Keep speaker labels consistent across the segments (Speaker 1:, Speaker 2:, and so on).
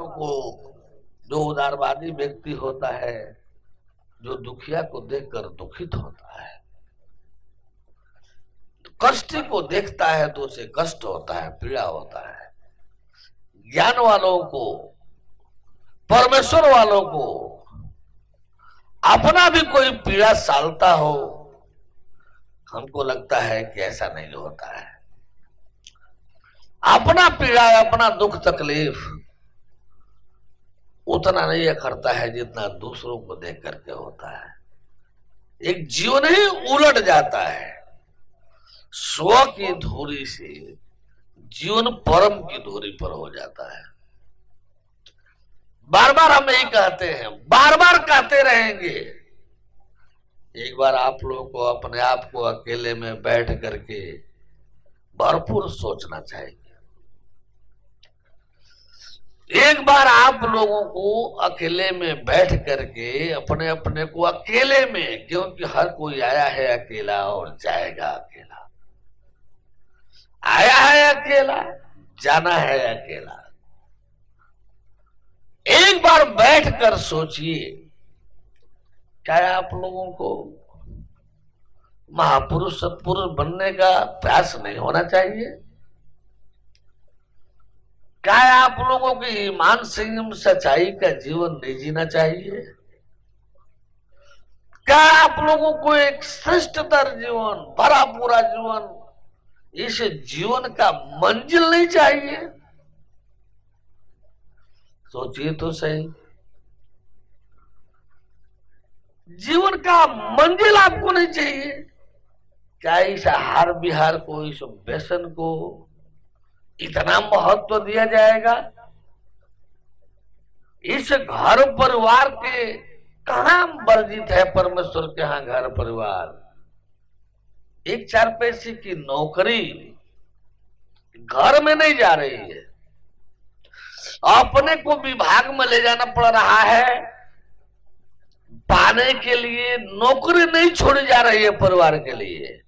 Speaker 1: वालों को, जो उदारवादी व्यक्ति होता है, जो दुखिया को देखकर दुखित होता है, कष्टी को देखता है तो उसे कष्ट होता है, पीड़ा होता है। ज्ञान वालों को, परमेश्वर वालों को अपना भी कोई पीड़ा सालता हो, हमको लगता है कि ऐसा नहीं होता है। अपना पीड़ा, अपना दुख तकलीफ उतना नहीं अखरता है जितना दूसरों को देख करके होता है। एक जीवन ही उलट जाता है। स्व की धुरी से जीवन परम की धुरी पर हो जाता है। बार बार हम यही कहते हैं, बार बार कहते रहेंगे। एक बार आप लोगों को अपने आप को अकेले में बैठ करके भरपूर सोचना चाहिए। एक बार आप लोगों को अकेले में बैठ करके अपने अपने को अकेले में, क्योंकि हर कोई आया है अकेला और जाएगा अकेला, आया है अकेला, जाना है अकेला। एक बार बैठकर सोचिए, क्या आप लोगों को महापुरुष सत्पुरुष बनने का प्रयास नहीं होना चाहिए? क्या आप लोगों को ईमान संयम सच्चाई का जीवन नहीं जीना चाहिए? क्या आप लोगों को एक श्रेष्ठतर जीवन, भरा पूरा जीवन, इस जीवन का मंजिल नहीं चाहिए? सोचिए तो सही। जीवन का मंजिल आपको नहीं चाहिए? क्या इस हार बिहार को, इस व्यसन को इतना महत्व दिया जाएगा? इस घर परिवार के कहां वर्जित है परमेश्वर के यहां घर परिवार? एक 4 पैसे की नौकरी घर में नहीं जा रही है, अपने को विभाग में ले जाना पड़ रहा है। पाने के लिए नौकरी नहीं छोड़ी जा रही है परिवार के लिए।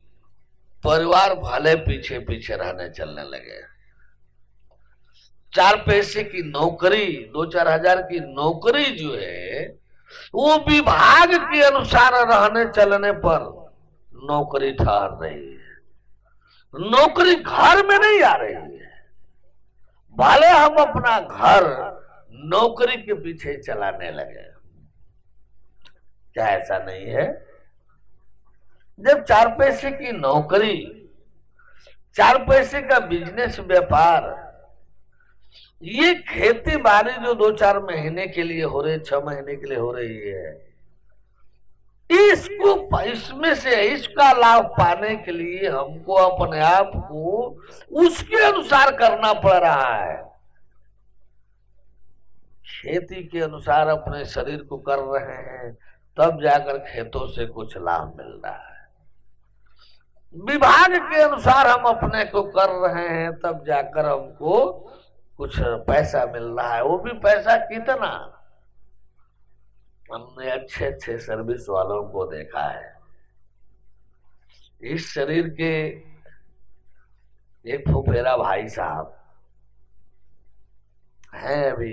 Speaker 1: परिवार भले पीछे पीछे रहने चलने लगे। 4 पैसे की नौकरी, 2-4 हजार की नौकरी जो है, वो विभाग के अनुसार रहने चलने पर नौकरी ठहर रही है। नौकरी घर में नहीं आ रही है। भले हम अपना घर नौकरी के पीछे चलाने लगे। क्या ऐसा नहीं है? जब 4 पैसे की नौकरी, 4 पैसे का बिजनेस, व्यापार, ये खेती बाड़ी जो 2-4 महीने के लिए हो रही, 6 महीने के लिए हो रही है, इसको, इसमें से इसका लाभ पाने के लिए हमको अपने आप को उसके अनुसार करना पड़ रहा है। खेती के अनुसार अपने शरीर को कर रहे हैं, तब जाकर खेतों से कुछ लाभ मिल रहा है। विभाग के अनुसार हम अपने को कर रहे हैं, तब जाकर हमको कुछ पैसा मिल रहा है। वो भी पैसा कितना? हमने अच्छे अच्छे सर्विस वालों को देखा है। इस शरीर के एक फुफेरा भाई साहब हैं, अभी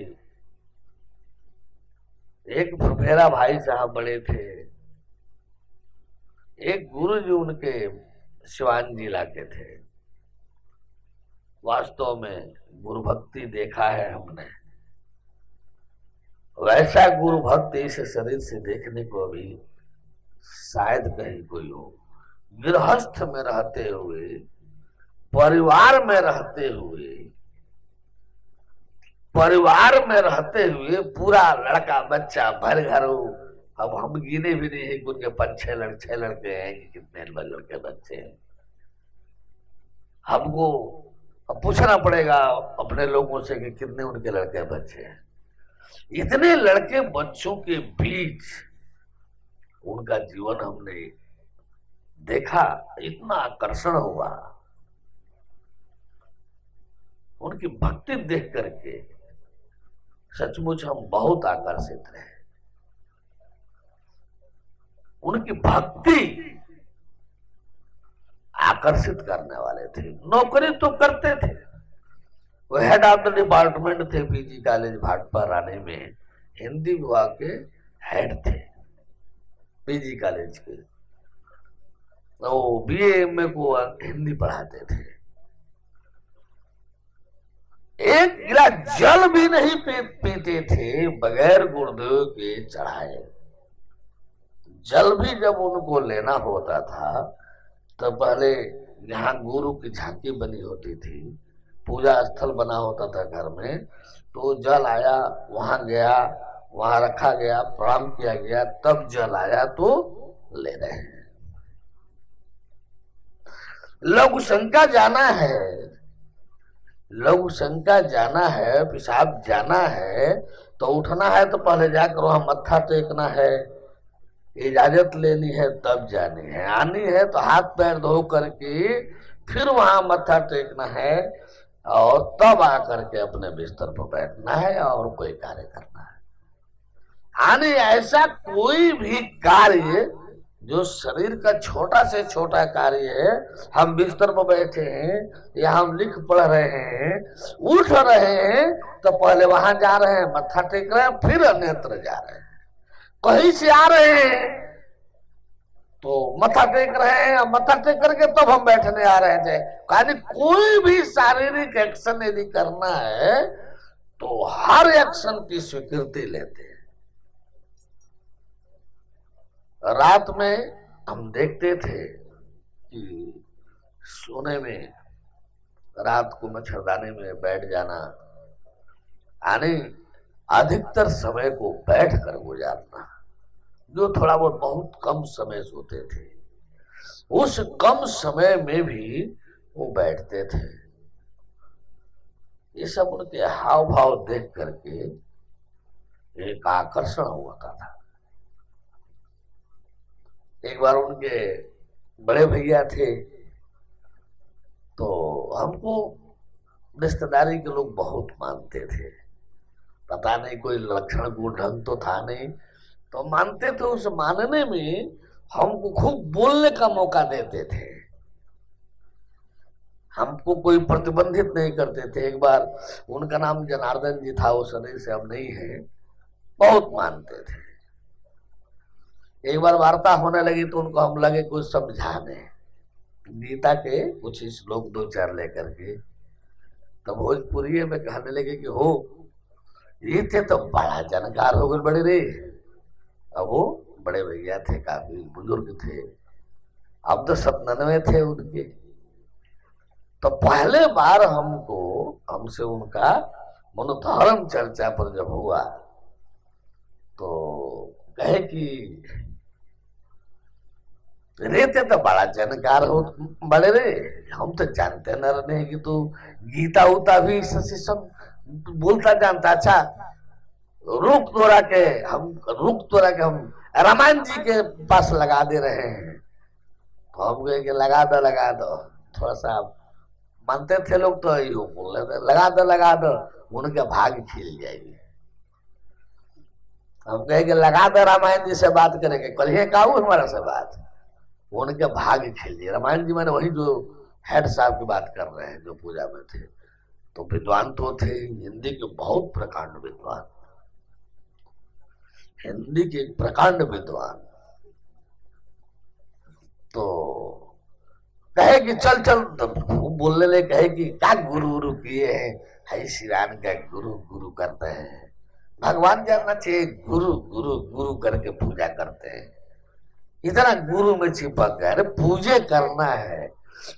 Speaker 1: एक फुफेरा भाई साहब बड़े थे। एक गुरु जी उनके सिवान जिला के थे। वास्तव में गुरु भक्ति देखा है हमने, वैसा गुरु भक्त इस शरीर से देखने को भी शायद कहीं कोई हो। गृहस्थ में रहते हुए, परिवार में रहते हुए, परिवार में रहते हुए पूरा लड़का बच्चा भर घर हो। अब हम गिने भी नहीं है उनके 5-6 लड़के हैं कि कितने लड़के बच्चे हैं। हमको अब पूछना पड़ेगा अपने लोगों से कि कितने उनके लड़के बच्चे हैं। इतने लड़के बच्चों के बीच उनका जीवन हमने देखा, इतना आकर्षण हुआ उनकी भक्ति देख करके। सचमुच हम बहुत आकर्षित रहे। उनकी भक्ति आकर्षित करने वाले थे। नौकरी तो करते थे, वो हेड ऑफ द डिपार्टमेंट थे पीजी कॉलेज भाटपा रानी में, हिंदी विभाग के हेड थे पीजी कॉलेज के। वो बीए एमए को हिंदी पढ़ाते थे। एक गिलास जल भी नहीं पीते थे बगैर गुरुदेव के चढ़ाए। जल भी जब उनको लेना होता था तो पहले यहाँ गुरु की झांकी बनी होती थी, पूजा स्थल बना होता था घर में, तो जल आया, वहां गया, वहां रखा गया, प्रणाम किया गया, तब जल आया तो ले रहे हैं। लघु शंका जाना है, लघु शंका जाना है, पेशाब जाना है तो उठना है तो पहले जाकर वहां मत्था टेकना है, इजाजत लेनी है तब जानी है। आनी है तो हाथ पैर धो करके फिर वहां मत्था टेकना है और तब आकर के अपने बिस्तर पर बैठना है और कोई कार्य करना है। आने ऐसा कोई भी कार्य जो शरीर का छोटा से छोटा कार्य है, हम बिस्तर पर बैठे हैं या हम लिख पढ़ रहे हैं, उठ रहे हैं तो पहले वहां जा रहे हैं, मत्था टेक रहे हैं, फिर अन्यत्र जा रहे हैं। कहीं से आ रहे हैं तो मत्था टेक रहे हैं, मत्था टेक करके तब हम बैठने आ रहे थे। यानी कोई भी शारीरिक एक्शन यदि करना है तो हर एक्शन की स्वीकृति लेते हैं। रात में हम देखते थे कि सोने में रात को मच्छरदानी में बैठ जाना, यानी अधिकतर समय को बैठ कर गुजारना। जो थोड़ा बहुत कम समय सोते थे, उस कम समय में भी वो बैठते थे। ये सब उनके हाव भाव देख करके एक आकर्षण होता था। एक बार उनके बड़े भैया थे तो हमको रिश्तेदारी के लोग बहुत मानते थे। पता नहीं कोई लक्षण गुण ढंग तो था नहीं, तो मानते थे। उस मानने में हमको खूब बोलने का मौका देते थे, हमको कोई प्रतिबंधित नहीं करते थे। एक बार उनका नाम जनार्दन जी था, वो शरीर से अब नहीं है, बहुत मानते थे। एक बार वार्ता होने लगी तो उनको हम लगे कुछ समझाने, गीता के कुछ श्लोक दो चार लेकर के, तो भोजपुरी में कहने लगे कि हो ये थे तो बड़ा जानकार हो गए बड़े रे। अब वो बड़े भैया थे, काफी बुजुर्ग थे, अब तो 97 थे उनके। तो पहले बार हमसे उनका मनोधर्म चर्चा पर जब हुआ तो कहे कि रहते तो बड़ा जानकार हो बड़े रे, हम तो जानते न रहे कि तू गीता उता भी इससे सब बोलता जानता। अच्छा रुक तोड़ा के हम रामायण जी के पास लगा दे रहे हैं। तो हम कहे कि लगा दो, थोड़ा सा मानते थे लोग तो यू बोल रहे थे, लगा दो उनके भाग खिल जाएगी। हम कहे कि लगा दो, रामायण जी से बात करेंगे, कल काऊ हमारा से बात, उनके भाग खिल जाए। रामायण जी मैंने वही जो हेड साहब की बात कर रहे हैं जो पूजा में थे, तो विद्वान तो थे, हिंदी के बहुत प्रकांड विद्वान, हिंदी के प्रकांड विद्वान। तो कहे कि चल तो बोलने लगे, कहे कि क्या गुरु किए हैं, है श्रीराम का गुरु करते हैं। भगवान जानना चाहिए, गुरु करके पूजा करते हैं। इतना गुरु में चिपक गए, अरे पूजे करना है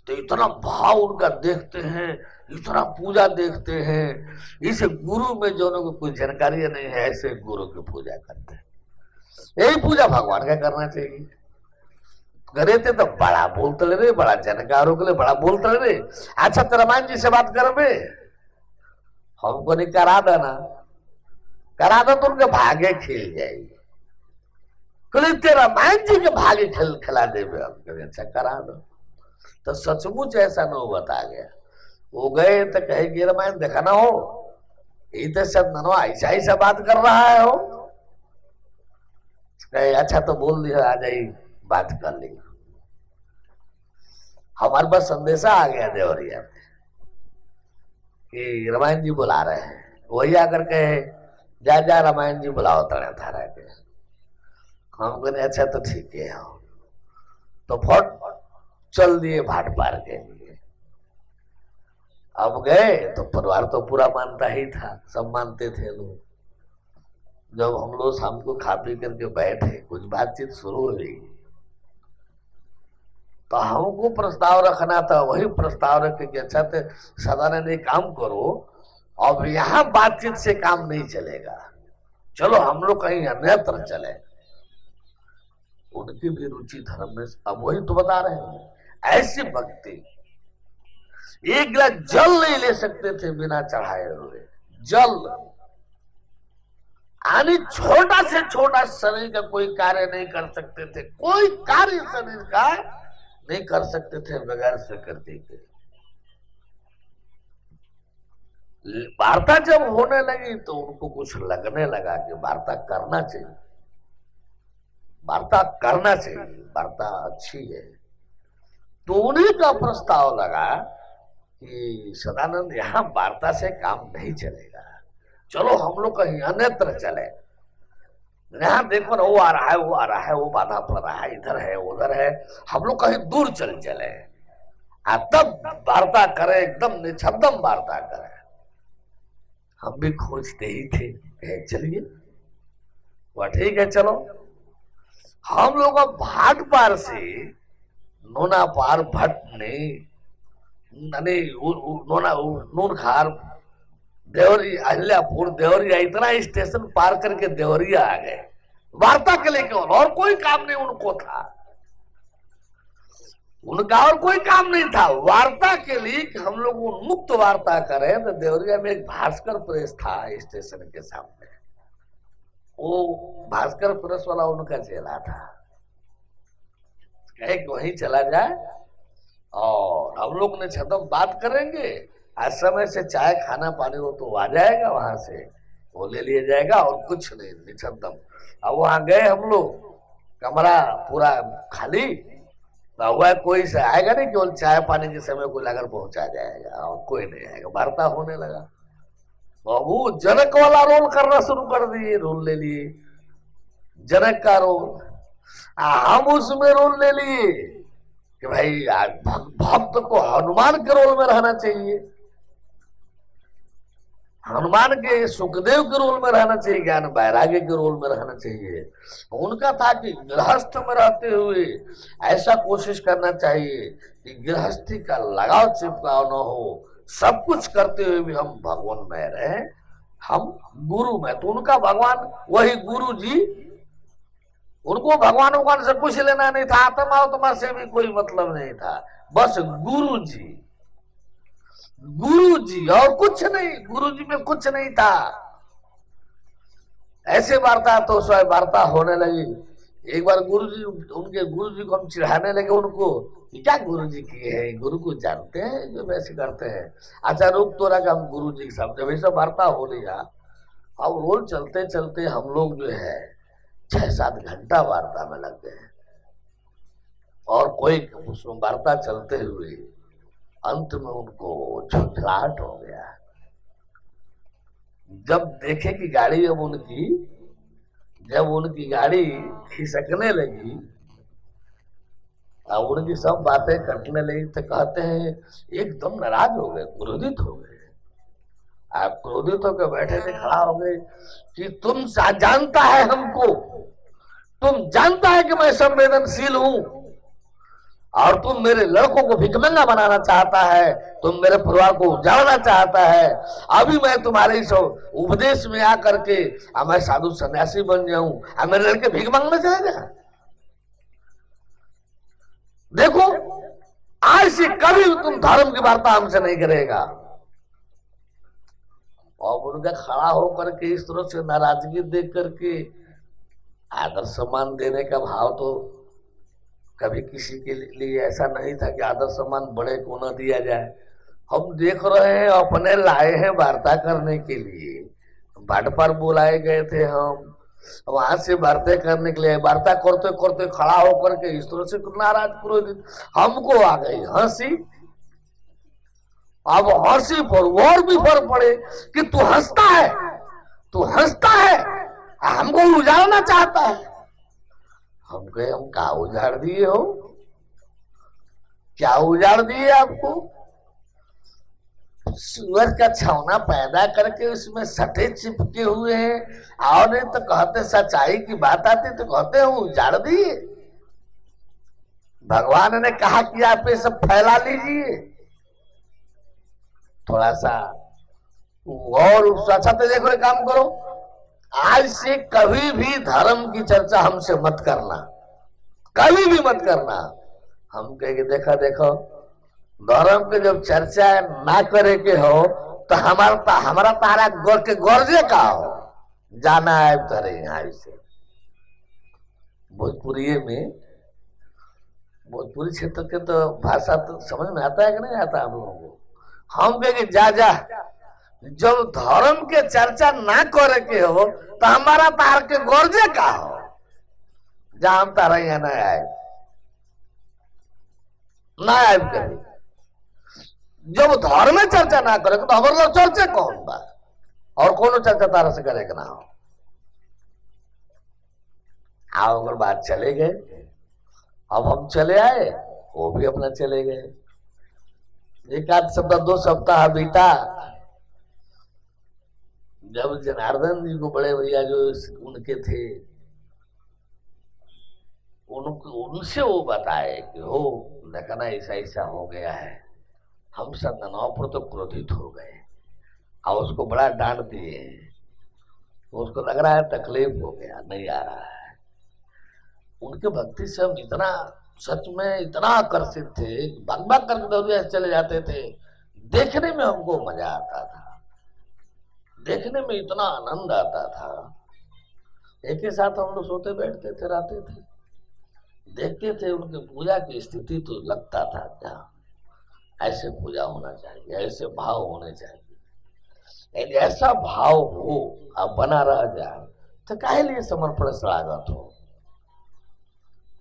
Speaker 1: तो इतना भाव उनका देखते हैं, इतना पूजा देखते हैं। इस गुरु में जो को कोई जानकारी नहीं है, ऐसे गुरु की पूजा करते हैं। यही पूजा भगवान का करना चाहिए। करे थे तो बड़ा बोलते रे, बड़ा जानकारों के लिए बड़ा बोलते रे। अच्छा तो रामायण जी से बात कर बे, हमको नहीं करा देना, करा दो तो उनके भागे खिल जाएगी। रामायण जी के भागे खिला दे। अच्छा करा दो। तो सचमुच ऐसा नौबत आ गया। वो गए तो कहे कि रामायण देखा ना हो, ये तो सब ननो ऐसा बात कर रहा है हो। कहे अच्छा तो बोल दिया, आ जाइए बात कर ली। हमारे पास संदेशा आ गया देवरिया में, कि रामायण जी बुला रहे हैं, वही आकर कहे जा जा रामायण जी बुलाओ तड़े थारा के। हम कहते अच्छा तो ठीक है, तो फट चल दिए भाट पार के लिए। अब गए तो परिवार तो पूरा मानता ही था, सब मानते थे लोग। जब हम लोग शाम को खा पी करके बैठे, कुछ बातचीत शुरू हुई, तो हमको प्रस्ताव रखना था। वही प्रस्ताव रखे कि अच्छा तो सदानंद एक काम करो, अब यहाँ बातचीत से काम नहीं चलेगा, चलो हम लोग कहीं अन्यत्र चले। उनकी भी रुचि धर्म में, अब वही तो बता रहे हैं, ऐसी भक्ति। एक गिलास जल नहीं ले सकते थे बिना चढ़ाए हुए, जल। यानी छोटा से छोटा शरीर का कोई कार्य नहीं कर सकते थे, कोई कार्य शरीर का नहीं कर सकते थे बगैर स्वीकृति के। वार्ता जब होने लगी तो उनको कुछ लगने लगा कि वार्ता करना चाहिए, वार्ता करना चाहिए, वार्ता अच्छी है। तो उन्हीं का प्रस्ताव लगा कि सदानंद यहाँ वार्ता से काम नहीं चलेगा, चलो हम लोग कहीं अन्यत्र चले। यहाँ देखो ना, वो आ रहा है, वो आ रहा है, वो बाधा पड़ रहा है, इधर है उधर है, हम लोग कहीं दूर चले तब वार्ता करें, एकदम निछद्दम वार्ता करें। हम भी खोजते ही थे, चलिए वह ठीक है चलो। हम लोग अब भाट पार से नोना पार भट्ट ने नूनखार देवरी अहिल्यापुर देवरिया इतना स्टेशन पार करके देवरिया आ गए वार्ता के लिए केवल, और कोई काम नहीं उनको था, उनका और कोई काम नहीं था वार्ता के लिए कि हम लोग उन्मुक्त वार्ता करें। तो देवरिया में एक भास्कर प्रेस था स्टेशन के सामने, वो भास्कर प्रेस वाला उनका चेला था, कहे कि वहीं चला जाए और हम लोग ने छदम बात करेंगे, आज समय से चाय खाना पानी वो तो आ जाएगा, वहां से वो ले लिया जाएगा और कुछ नहीं, निछद्दम। अब वहां गए हम लोग, कमरा पूरा खाली हुआ, कोई से आएगा नहीं, केवल चाय पानी के समय कोई लाकर पहुंचा जाएगा और कोई नहीं आएगा। वार्ता होने लगा, वो जनक वाला रोल करना शुरू कर दिए, रोल ले लिए जनक का रोल। हम उसमें रोल ले लिए कि भाई भक्त को हनुमान के रोल में रहना चाहिए, हनुमान के सुखदेव के रोल में रहना चाहिए, ज्ञान वैराग्य के रोल में रहना चाहिए। उनका था कि गृहस्थ में रहते हुए ऐसा कोशिश करना चाहिए कि गृहस्थी का लगाव चिपकाव न हो, सब कुछ करते हुए भी हम भगवान में रहे, हम गुरु में। तो उनका भगवान वही गुरु जी, उनको भगवान से कुछ लेना नहीं था, आत्मा से भी कोई मतलब नहीं था, बस गुरु जी, गुरु जी और कुछ नहीं, गुरु जी में कुछ नहीं था। ऐसे वार्ता तो स्वयं वार्ता होने लगी। एक बार गुरु जी, उनके गुरु जी को हम चिढ़ाने लगे उनको, क्या गुरु जी किए हैं, गुरु को जानते हैं जो वैसे करते हैं, अच्छा रुक तोरा का हम गुरु जी के सामने। वैसे वार्ता हो लिया। अब रोल चलते चलते हम लोग जो है 6-7 घंटा वार्ता में लग गए, और कोई उसमें वार्ता चलते हुए अंत में उनको झुठलाहट हो गया। जब देखे कि गाड़ी जब उनकी गाड़ी खिसकने लगी और उनकी सब बातें कटने लगी, तो कहते हैं एकदम नाराज हो गए, क्रोधित हो गए। आप क्रोधित होकर बैठे थे, खड़ा हो गए कि तुम जानता है हमको, तुम जानता है कि मैं संवेदनशील हूं, और तुम मेरे लड़कों को भिखमंगा बनाना चाहता है, तुम मेरे परिवार को उजाड़ना चाहता है। अभी मैं तुम्हारे इस उपदेश में आकर के मैं साधु सन्यासी बन जाऊं, मेरे लड़के भीख मांगने चले जाए। देखो आज से कभी तुम धर्म की वार्ता हमसे नहीं करेगा। और उनका खड़ा होकर के इस तरह से नाराजगी देख करके आदर सम्मान देने का भाव तो कभी किसी के लिए ऐसा नहीं था कि आदर सम्मान बड़े को न दिया जाए। हम देख रहे हैं, अपने लाए हैं वार्ता करने के लिए, भाट पर बुलाए गए थे, हम वहां से वार्ता करने के लिए, वार्ता करते करते खड़ा होकर के इस तरह से नाराज क्रोधित, हमको आ गई हंसी। अब हंसी पर और भी फर्क पड़े कि तू हंसता है, तू हंसता है, हमको उजाड़ना चाहता है। हम कहे हम क्या उजाड़ दिए हो, क्या उजाड़ दिए आपको? सूरज का छावना पैदा करके उसमें सटे चिपके हुए हैं और नहीं तो कहते सच्चाई की बात आती तो कहते हैं उजाड़ दिए। भगवान ने कहा कि आप ये सब फैला लीजिए थोड़ा सा और अच्छा। तो देखो एक काम करो, आज से कभी भी धर्म की चर्चा हमसे मत करना, कभी भी मत करना। हम कहेंगे देखो देखो धर्म के जब चर्चा ना करे के हो तो हमारा तारा के गर्जे का हो जाना है करे। यहाँ से भोजपुरी में, भोजपुरी क्षेत्र के तो भाषा तो समझ में आता है कि नहीं आता हम लोगों को? हम कहेंगे जा जा, जब धर्म के चर्चा ना करे के हो तो हमारा तार के गर्जे का हो, जहां हम तारा यहाँ ना आए, ना आए कभी। जब धर्म में चर्चा ना करे तो हमारे लोग चर्चा कौन बा और कौन चर्चा तारा से करे ना हो। आओ अगर बात चले गए, अब हम चले आए, वो भी अपना चले गए। एक आध सप्ताह 2 सप्ताह बीता, जब जनार्दन जी को बड़े भैया जो उनके थे उनसे वो बताए कि हो देखना ऐसा ऐसा हो गया है, हम सब ननाव पर तो क्रोधित हो गए और उसको बड़ा डांट दिए। उसको लग रहा है तकलीफ हो गया, नहीं आ रहा है। उनके भक्ति से हम इतना सच में इतना आकर्षित थे, बाग बाग करके दौड़े चले जाते थे। देखने में हमको मजा आता था, देखने में इतना आनंद आता था। एक ही साथ हम लोग सोते बैठते थे, रहते थे, देखते थे उनके पूजा की स्थिति, तो लगता था क्या ऐसे पूजा होना चाहिए, ऐसे भाव होने चाहिए। यदि ऐसा भाव हो अब बना रह जाए तो काहे लिए समर्पण शरणागत हो?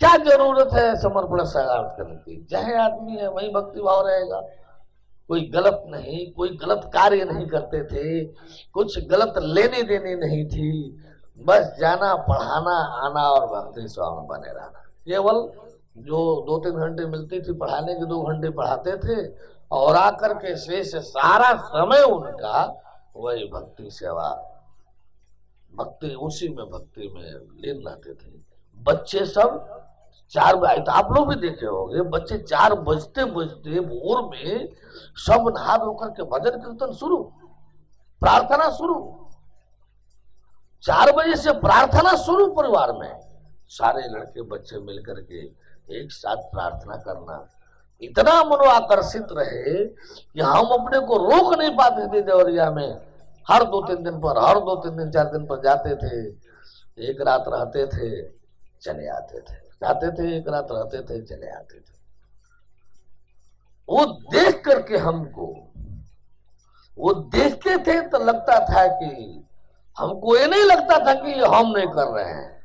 Speaker 1: क्या जरूरत है समर्पण शरणागत करने की? चाहे आदमी है वही भक्ति भाव रहेगा। कोई गलत नहीं, कोई गलत कार्य नहीं करते थे, कुछ गलत लेने देने नहीं थी, बस जाना पढ़ाना आना और भक्ति स्वामी बने रहना। केवल जो 2-3 घंटे मिलती थी पढ़ाने के, 2 घंटे पढ़ाते थे और आकर के शेष सारा समय उनका वही भक्ति सेवा, भक्ति उसी में भक्ति में लीन रहते थे। बच्चे सब 4 बजे, तो आप लोग भी देखे होंगे, बच्चे 4 बजते बजते भोर में सब नहा धोकर के भजन कीर्तन शुरू, प्रार्थना शुरू। 4 बजे से प्रार्थना शुरू, परिवार में सारे लड़के बच्चे मिलकर के एक साथ प्रार्थना करना। इतना मनो आकर्षित रहे कि हम अपने को रोक नहीं पाते थे। देवरिया में हर 2-3 दिन पर, हर 2-3 दिन 4 दिन पर जाते थे, एक रात रहते थे चले आते थे, जाते थे एक रात रहते थे चले आते थे। वो देख करके हमको, वो देखते थे तो लगता था कि हमको ये नहीं लगता था कि हम नहीं कर रहे हैं।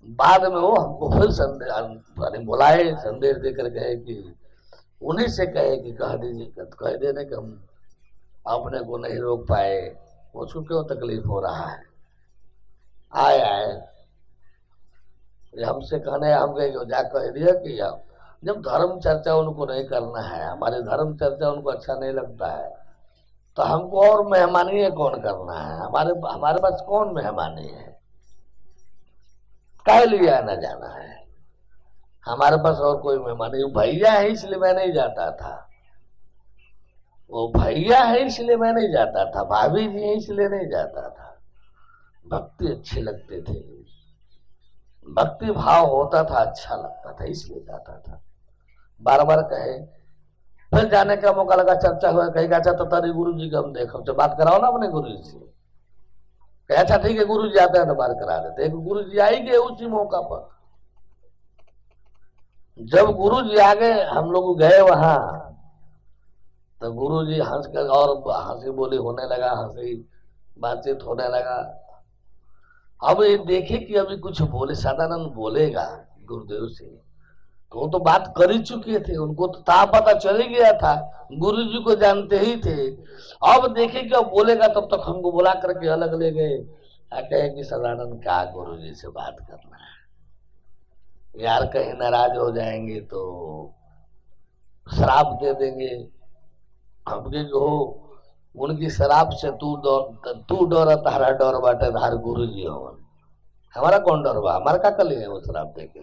Speaker 1: बाद में वो हमको फिर संदेश बुलाए, संदेश देकर कहे कि उन्हीं से कहे कि कह दीजिए, कह देने कि हम अपने को नहीं रोक पाए, उसको क्यों तकलीफ हो रहा है। आए ये हमसे कहने, हम कहे जा कह दिया कि जब धर्म चर्चा उनको नहीं करना है, हमारे धर्म चर्चा उनको अच्छा नहीं लगता है, तो हमको और मेहमानी कौन करना है? हमारे पास कौन मेहमानी है? कह लिया आना जाना है, हमारे पास और कोई मेहमानी। भैया है इसलिए मैं नहीं जाता था, वो भैया है इसलिए मैं नहीं जाता था, भाभी जी है इसलिए नहीं जाता था। भक्ति अच्छे लगते थे, भक्ति भाव होता था, अच्छा लगता था, इसलिए जाता था। बार बार कहे, फिर जाने का मौका लगा, चर्चा हुआ, कहेगा अच्छा तो तारी गुरु जी का हम देखो, तो बात कराओ ना अपने गुरु जी से। अच्छा ठीक है, गुरु जी आते हैं तो बात करा देते। एक गुरु जी आएंगे उसी मौका पर। जब गुरु जी आ गए, हम लोग गए वहां, तो गुरु जी हंस कर और हंसी बोली होने लगा, हंसी बातचीत होने लगा। अब ये देखे कि अभी कुछ बोले, सदानंद बोलेगा गुरुदेव से, तो वो तो बात कर ही चुके थे, उनको तो था, पता चल ही गया था, गुरु जी को जानते ही थे। अब देखे कि अब बोलेगा, तब तक हमको बुला करके अलग ले गए। कहे कि सदानंद क्या गुरु जी से बात करना है यार, कहीं नाराज हो जाएंगे तो श्राप दे देंगे। हमके हो उनकी शराब से तू डर, तारा डर बाटे, धार गुरु जी हो, हमारा कौन डर बा, हमारा का कल है वो शराब दे के,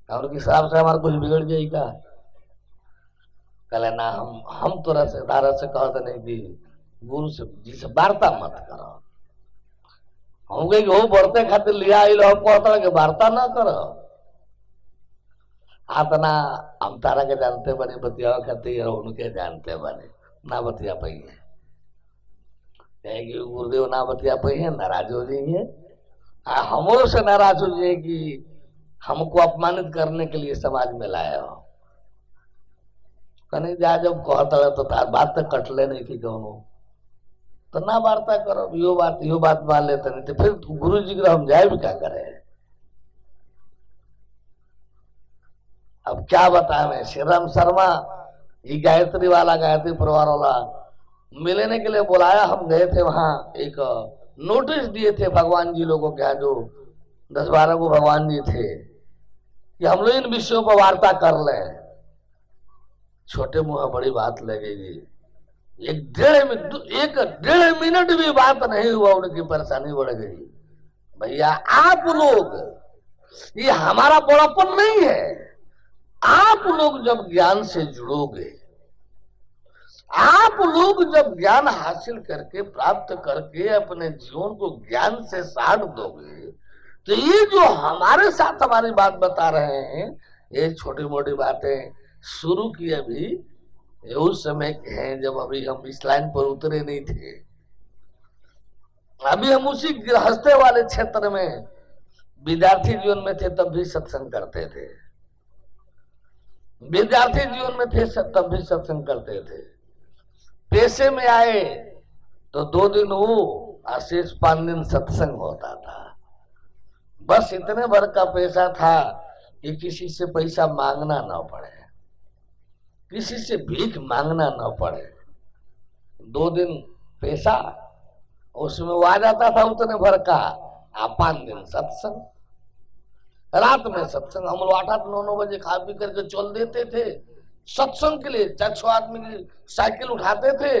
Speaker 1: उनकी शराब से हमारा कुछ बिगड़ जाएगा। कल ना हम तोरा से तारा से कहते नहीं कि गुरु से जी से वार्ता मत करो। हम कहे हो बढ़ते खातिर लिया आई लो, कहता कि वार्ता ना करो। आतना हम तारा के जानते बने, बतिया खातिर उनके जानते बने, ना बतिया पाइए, गुरुदेव ना बतिया पाइए, नाराज हो जाइए। हमों से नाराज हो जाए कि हमको अपमानित करने के लिए समाज में लाए हो। कहीं जा जब कहता तो तार बात तक कटले नहीं थी कौनो, तो ना वार्ता करो, यो बात मान लेते नहीं थे, फिर गुरु जी को हम जाए भी क्या करें। अब क्या बताए, मैं श्री राम शर्मा ये गायत्री वाला, गायत्री परिवार वाला मिलने के लिए बुलाया, हम गए थे वहां, एक नोटिस दिए थे भगवान जी लोगों के यहाँ, जो 10-12 को भगवान जी थे, कि हम लोग इन विषयों पर वार्ता कर लें। छोटे मुंह बड़ी बात लगेगी, एक डेढ़ मिनट भी बात नहीं हुआ, उनकी परेशानी बढ़ गई। भैया आप लोग, ये हमारा बड़ापन नहीं है, आप लोग जब ज्ञान से जुड़ोगे, आप लोग जब ज्ञान हासिल करके प्राप्त करके अपने जीवन को ज्ञान से साध दोगे, तो ये जो हमारे साथ हमारी बात बता रहे हैं, ये छोटी मोटी बातें शुरू की अभी उस समय के हैं जब अभी हम इस लाइन पर उतरे नहीं थे। अभी हम उसी गृहस्थे वाले क्षेत्र में विद्यार्थी जीवन में थे, तब भी सत्संग करते थे, विद्यार्थी जीवन में थे तब भी सत्संग करते थे। पेशे में आए तो 2 दिन वो शेष 5 दिन सत्संग होता था। बस इतने भर का पैसा था कि किसी से पैसा मांगना ना पड़े, किसी से भीख मांगना ना पड़े। 2 दिन पैसा उसमें वो आ जाता था उतने भर का, 5 दिन सत्संग, रात में सत्संग। हम लोग 8-9 बजे खा पी करके चल देते थे सत्संग के लिए। 4-6 आदमी की साइकिल उठाते थे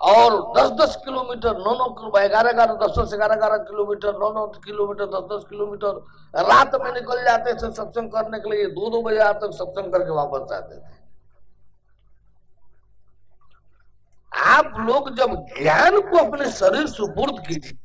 Speaker 1: और 10-10 kilometre, 9-9 kilometre, 11-11 kilometre, 9-9 kilometre, 10-10 kilometre रात में निकल जाते थे सत्संग करने के लिए। 2-2 बजे तक सत्संग करके वापस आते थे। आप लोग जब ज्ञान को अपने शरीर सुपुर्द कीजिए,